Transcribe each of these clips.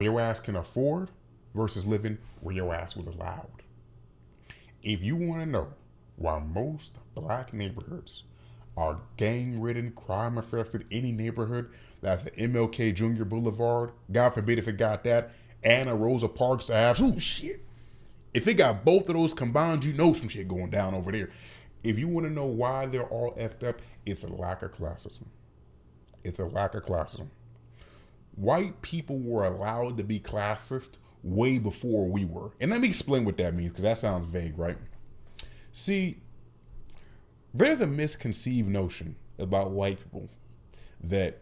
your ass can afford versus living where your ass was allowed. If you want to know why most black neighborhoods are gang ridden, crime infested, any neighborhood that's an MLK Jr. Boulevard, God forbid if it got that, and a Rosa Parks Ave, ooh shit. If it got both of those combined, you know some shit going down over there. If you want to know why they're all effed up, it's a lack of classism. It's a lack of classism. White people were allowed to be classist way before we were. And let me explain what that means, because that sounds vague, right? See, there's a misconceived notion about white people that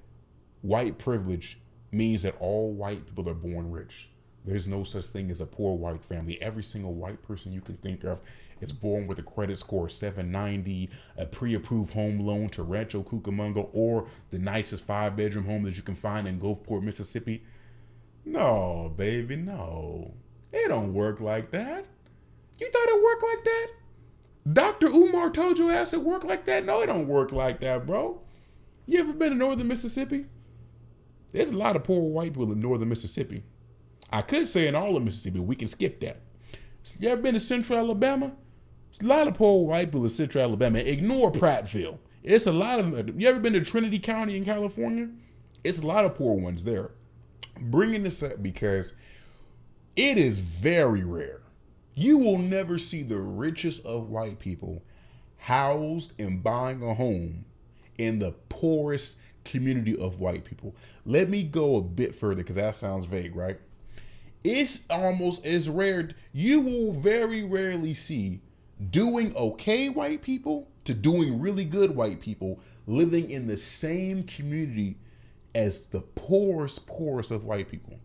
white privilege means that all white people are born rich. There's no such thing as a poor white family. Every single white person you can think of is born with a credit score 790, a pre-approved home loan to Rancho Cucamonga, or the nicest 5-bedroom home that you can find in Gulfport, Mississippi. No, baby, no. It don't work like that. You thought it worked like that? Dr. Umar told your ass it worked like that? No, it don't work like that, bro. You ever been to northern Mississippi? There's a lot of poor white people in northern Mississippi. I could say in all of Mississippi, we can skip that. You ever been to central Alabama? There's a lot of poor white people in central Alabama. Ignore Prattville. It's a lot of them. You ever been to Trinity County in California? It's a lot of poor ones there. Bringing this up because it is very rare. You will never see the richest of white people housed and buying a home in the poorest community of white people. Let me go a bit further because that sounds vague, right? It's almost as rare. You will very rarely see doing okay white people to doing really good white people living in the same community as the poorest of white people.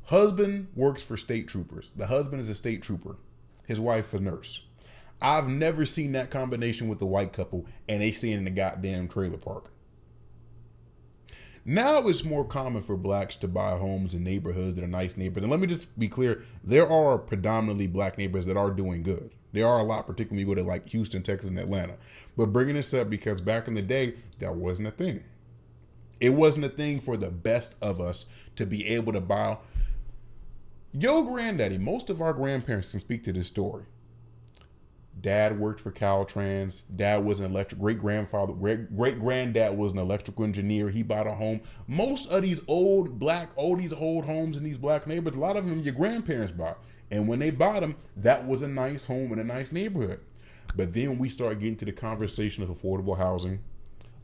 Husband works for state troopers. The husband is a state trooper. His wife a nurse. I've never seen that combination with the white couple and they stay in the goddamn trailer park. Now it's more common for blacks to buy homes in neighborhoods that are nice neighborhoods. And let me just be clear, there are predominantly black neighborhoods that are doing good. There are a lot, particularly when you go to like Houston, Texas, and Atlanta. But bringing this up because back in the day, that wasn't a thing. It wasn't a thing for the best of us to be able to buy. Yo granddaddy, most of our grandparents can speak to this story. Dad worked for Caltrans. Dad was an electric. Great granddad was an electrical engineer. He bought a home. Most of these old homes in these black neighborhoods, a lot of them your grandparents bought. And when they bought them, that was a nice home in a nice neighborhood. But then we start getting to the conversation of affordable housing,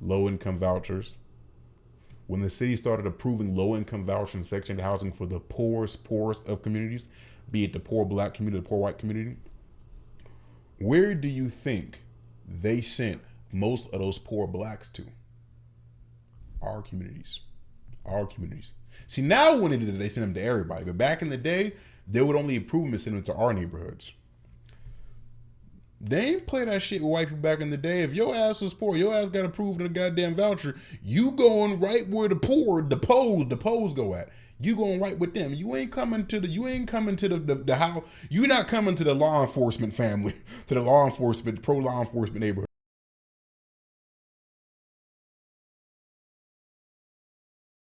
low income vouchers. When the city started approving low income voucher and section housing for the poorest of communities, be it the poor black community, the poor white community, where do you think they sent most of those poor blacks to? Our communities. Our communities. See, now when they did it, they sent them to everybody. But back in the day, they would only approve them and send them to our neighborhoods. They ain't play that shit with white people back in the day. If your ass was poor, your ass got approved in a goddamn voucher, you going right where the poors go at. You going right with them. You ain't coming to the how. You're not coming to the law enforcement family, to the pro law enforcement neighborhood.